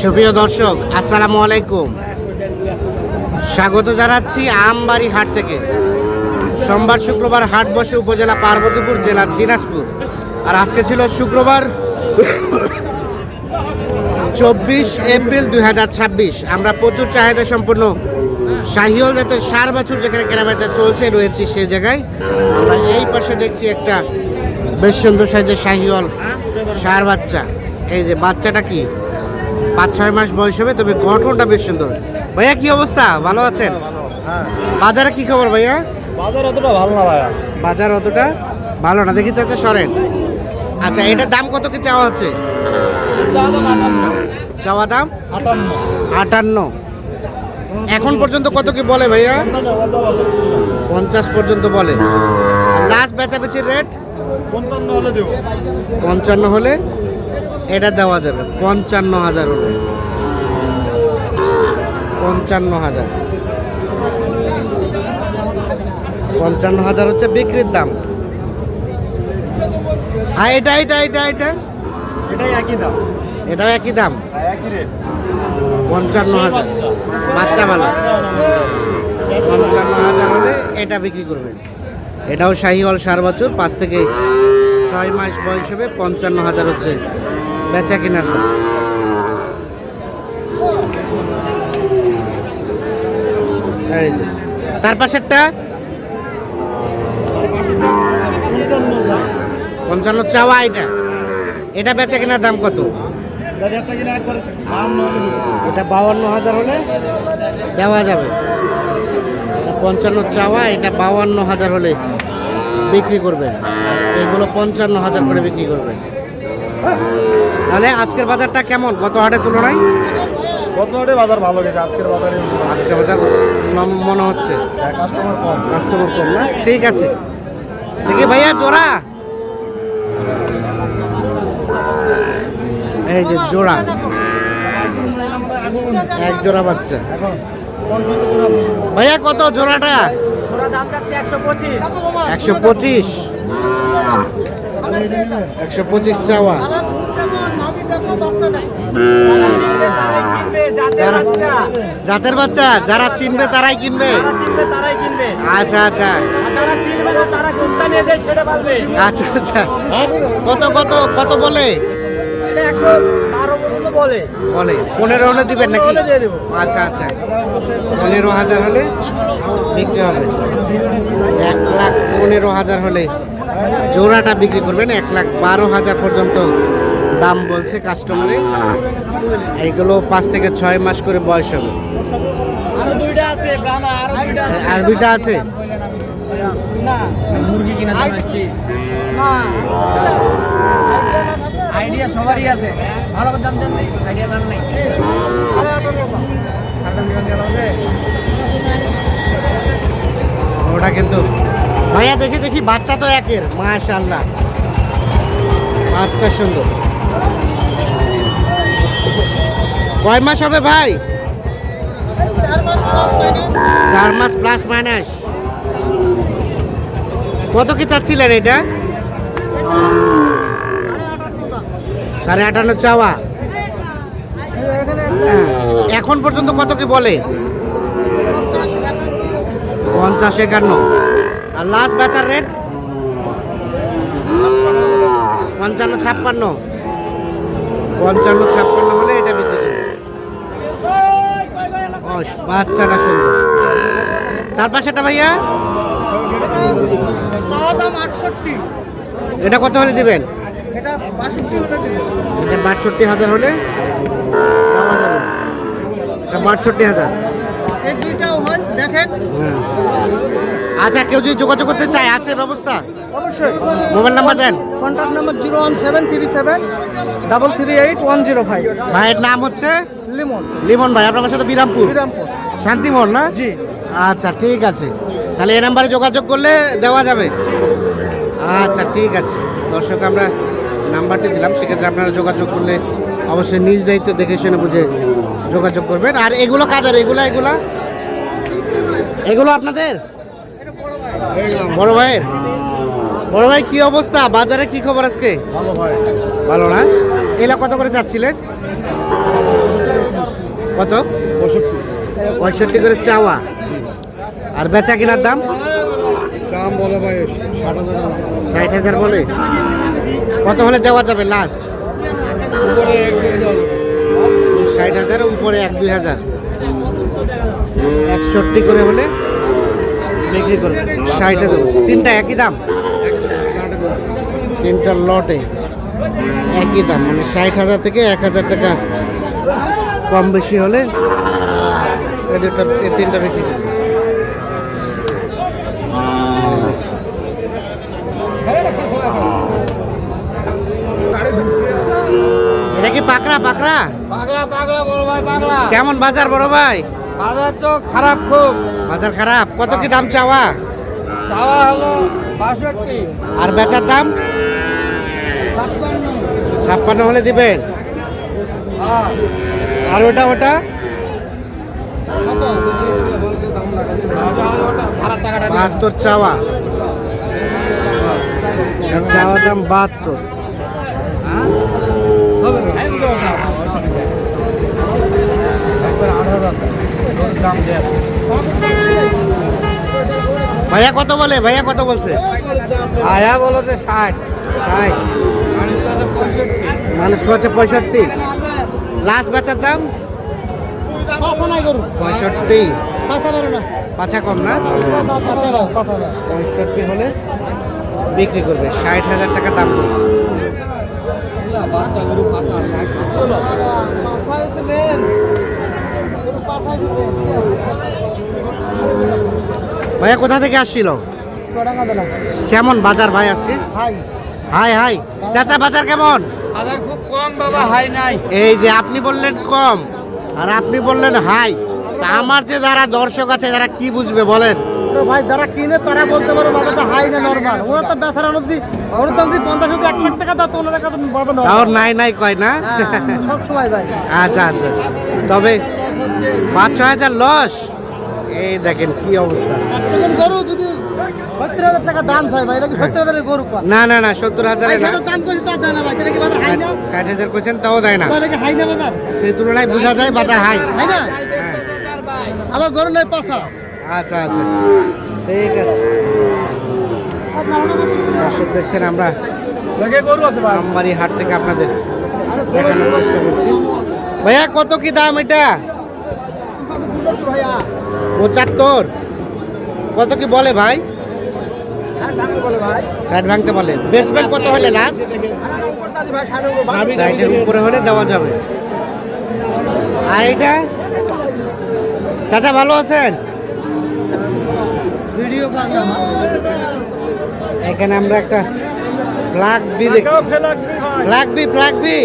সুপ্রিয় দর্শক, আসসালামু আলাইকুম। স্বাগত জানাচ্ছি আমবাড়ি হাট থেকে। সোমবার শুক্রবার হাট বসে উপজেলা পার্বতীপুর, জেলা দিনাজপুর। আর আজকে ছিল শুক্রবার 24 এপ্রিল 2026। আমরা প্রচুর চাহিদা সম্পন্ন শাহিওয়াল জাতের ষাঁড় বাছুর যেখানে কেনাবেচা চলছে রয়েছি সে জায়গায়। আমরা এই পাশে দেখছি একটা বেশ সুন্দর সাইজের শাহিওয়াল ষাঁড় বাচ্চা। এই যে বাচ্চাটা কি 5-6 মাস বয়স হবে, তবে গঠনটা বেশ সুন্দর। ভাইয়া কি অবস্থা, ভালো আছেন? হ্যাঁ, বাজারে কি খবর ভাইয়া? বাজার অতটা ভালো না ভাইয়া। বাজার অতটা ভালো না, দেখি চাচা সরেন। আচ্ছা, এটার দাম কত কি চাওয়া হচ্ছে? চাওয়া দাম 58। এখন পর্যন্ত কত কি বলে ভাইয়া? 50 পর্যন্ত বলে। লাস্ট বেচাবেচির রেট 55 হলে দেব। 55 হলে এটা দেওয়া যাবে। 55,000 হলে 55,000। 55,000 হচ্ছে বিক্রির দাম। আর এটা এটা এটা এটা এটাই একই দাম, এটাও একই দাম, একই রেট। 55,000। বাচ্চা ভালো, 55,000 হলে এটা বিক্রি করবেন। এটাও শাহিওয়াল ষাঁড় বাছুর, 5 থেকে 6 মাস বয়স হবে। 55,000 হচ্ছে বেচা কেনার দাম। এই যে তার পাশেরটা 55 চাওয়া। এটা বেচা কেনার দাম কত? এটা 52,000 হলে দেওয়া যাবে। এটা 55 চাওয়া, এটা 52,000 হলে বিক্রি করবেন। এগুলো 55,000 করে বিক্রি করবেন। তাহলে আজকের বাজারটা কেমন গত হাটের তুলনায়? গত হাটে বাজার ভালো গেছে, আজকের বাজারে আজকের বাজার মনে হচ্ছে কাস্টমার কম। কাস্টমার কম না? ঠিক আছে, দেখি ভাইয়া জোড়া। এই যে জোড়া, এক জোড়া বাচ্চা। ভাইয়া কত জোড়াটা? ছোড়া দাম যাচ্ছে 125। 125। 125 চাওয়া। জাতের বাচ্চা যারা চিনবে তারাই কিনবে। আচ্ছা আচ্ছা আচ্ছা আচ্ছা। কত কত কত বলে? 15 হলে দিবেন নাকি? আচ্ছা আচ্ছা, 15,000 হলে বিক্রি হবে। 1,15,000 হলে জোড়াটা বিক্রি করবেন। 1,12,000 পর্যন্ত দাম বলছে কাস্টমারে। এইগুলো 5 থেকে 6 মাস করে বয়স হবে। আর দুইটা আছে। মুরগি কিনা আইডিয়া সবারই আছে, ভালো দাম জানতে আইডিয়া কারণ নাই। ওটা কিন্তু ভাইয়া দেখি দেখি বাচ্চা তো একের, মাশাআল্লাহ বাচ্চা সুন্দর। কয় মাস হবে ভাই? 4 মাস প্লাস মাইনাস। কত কি চাচ্ছিলেন এটা? 58.5 চাওয়া। এখন পর্যন্ত কত কি বলে? 50-51। আর লাস্ট বেচার রেট 55-56। 55-56 হলে এটা বিক্রি করবে। বাচ্চাটা সুন্দর। তার পাশেটা ভাইয়া এটা কত হলে দিবেন? এটা 62,000 হলে দেওয়া যাবে। 62,000। এই দুইটাও হয় দেখেন। আচ্ছা, কেউ যদি যোগাযোগ করতে চায় আছে ব্যবস্থা? অবশ্যই। মোবাইল নাম্বার দেন। কন্ট্যাক্ট নাম্বার 01737 ভাইয়ের নাম হচ্ছে লিমন। লিমন ভাই। আপনার সাথে বিরামপুর শান্তিমোহন না? জি। আচ্ছা ঠিক আছে, তাহলে এই নাম্বারে যোগাযোগ করলে দেওয়া যাবে। আচ্ছা ঠিক আছে দর্শক, আমরা নাম্বারটি দিলাম, সেক্ষেত্রে আপনারা যোগাযোগ করলে অবশ্যই নিজ দায়িত্ব দেখে শুনে বুঝে যোগাযোগ করবেন। আর এগুলো কাদের? এগুলো আপনাদের বড় ভাইয়ের? বড় ভাই কি অবস্থা, বাজারে কি খবর আজকে? ভালো ভাই। ভালো না? এলা কত করে যাচ্ছিলেন? কত? 65 65 করে চাওয়া। আর বেচা কিনার দাম? দাম বলে ভাই 60,000 60,000 বলে। কত হলে দেওয়া যাবে লাস্ট? উপরে 1-2 60,000 উপরে 1-2,000। 61 করে হলে বিক্রি করবে। 60,000। তিনটা একই দাম? তিনটা লটে একই দাম, মানে 60,000 থেকে 1,000 টাকা কম বেশি হলে এই তিনটা বিক্রি করবে। এটা কি পাকড়া? পাকড়া বড় ভাই পাগলা। কেমন বাজার বড় ভাই? বাজার তো খারাপ খুব। বাজার খারাপ। কত কি দাম চাওয়া? চাওয়া হলো 62, আর বেচার দাম 56 হলে দিবেন। আর ওটা 72 চাওয়া। চাওয়া দাম 72। ভাইয়া কত বলে? ভাইয়া কত বলছে? আয়া বলো যে 60, 60। মানুষ করছে 65। লাস্ট বেচার দাম 65। পাছা কম না? 65 হলে বিক্রি করবে। 60,000 টাকা দাম চলছে। ভাইয়া কোথা থেকে আসছিল? কেমন বাজার ভাই আজকে? হাই হাই চাচা, বাজার কেমন? বাজার খুব কম বাবা, হাই নাই। এই যে আপনি বললেন কম আর আপনি বললেন হাই, তা আমার যে যারা দর্শক আছে তারা কি বুঝবে বলেন? ভাই যারা কিনে তারা বলতে পারে বাজারটা হাই না নরমাল। ওরা তো বেচারা নদী, ওরা তো 50 1 লাখ টাকা দাও তো ওনাদের কাছে বাজার নরমাল। তাও নাই নাই কয় না? সব সময় ভাই। আচ্ছা আচ্ছা, তবে 5-6 হাজার লস। এই দেখেন কি অবস্থা। গরু যদি 70,000 টাকা দাম চাই ভাই, এটা কি 70,000 গরু পা? না না না, 70,000 না, দাম কইছে তা দেয় না ভাই, এটা কি বাজার হাই না? 60,000 কোয়েছেন তাও দেয় না। এটা কি হাই না বাজার? সেই তুলনায় বোঝা যায় বাজার হাই। হাই না? হ্যাঁ। আবার গরু নাই পাছা। আচ্ছা আচ্ছা, ঠিক আছে। দর্শক দেখছেন আমরা গরু আছে ভাই। আমবাড়ি হাট থেকে আপনাদের দেখানোর চেষ্টা করছি। ভাইয়া কত কি দাম এটা? 75। কত কি বলে ভাই? 60 ভাঙতে বলে। বেচবেন কত হলে লাস্ট? 60-এর উপরে হলে দেওয়া যাবে। আর এটা চাচা ভালো আছেন? ভিডিও করলাম। এখানে আমরা একটা ফ্ল্যাগ বি দেখছি। ফ্ল্যাগ বি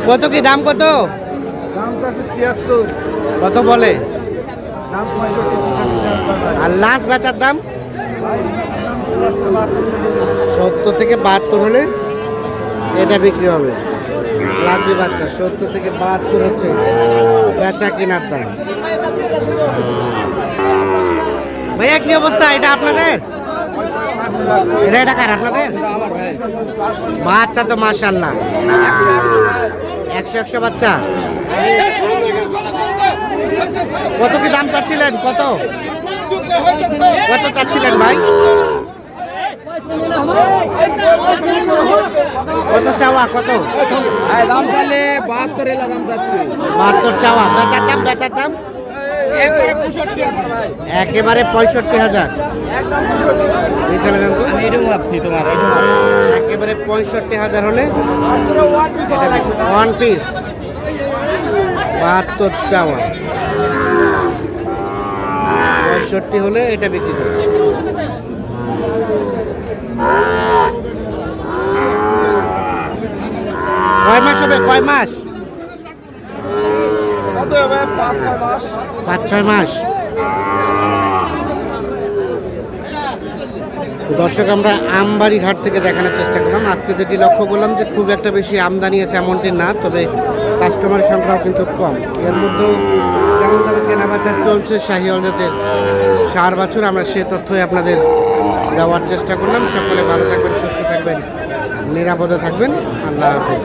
কত কি দাম? কত দাম চাচ্ছে 76, কত বলে? দাম 65-66 দাম। আর লাস্ট বেচার দাম 70 থেকে 72 হলে এটা বিক্রি হবে। লাগবে বাচ্চা 70 থেকে 72 হচ্ছে বেচা কেনার দাম। ভাইয়া কি অবস্থা? এটা আপনাদের? এটা কার আপনাদের? বাচ্চা তো মাশাআল্লাহ 100 বাচ্চা। কত কি দাম চাচ্ছিলেন? কত চাচ্ছিলেন ভাই? কত চাওয়া? কত দাম চাইলে 72 এলা দাম চাচ্ছে। 72 চাওয়া। বেচার দাম? একেবারে 65,000। চলে যান তো। একেবারে 65,000 হলে ওয়ান পিস। 72 চাওয়া, 65 হলে এটা বিক্রি করবে। কয় মাস হবে? কয় মাস? 5-6 মাস। দর্শক আমরা আমবাড়ি ঘাট থেকে দেখানোর চেষ্টা করলাম। আজকে যেটি লক্ষ্য করলাম যে খুব একটা বেশি আমদানি আছে এমনটি না, তবে কাস্টমারের সংখ্যাও কিন্তু কম। এর মধ্যেও যেমনভাবে কেনাবেচা চলছে শাহিওয়াল জাতের ষাঁড় বাছুর, আমরা সে তথ্যই আপনাদের দেওয়ার চেষ্টা করলাম। সকলে ভালো থাকবেন, সুস্থ থাকবেন, নিরাপদে থাকবেন। আল্লাহ হাফেজ।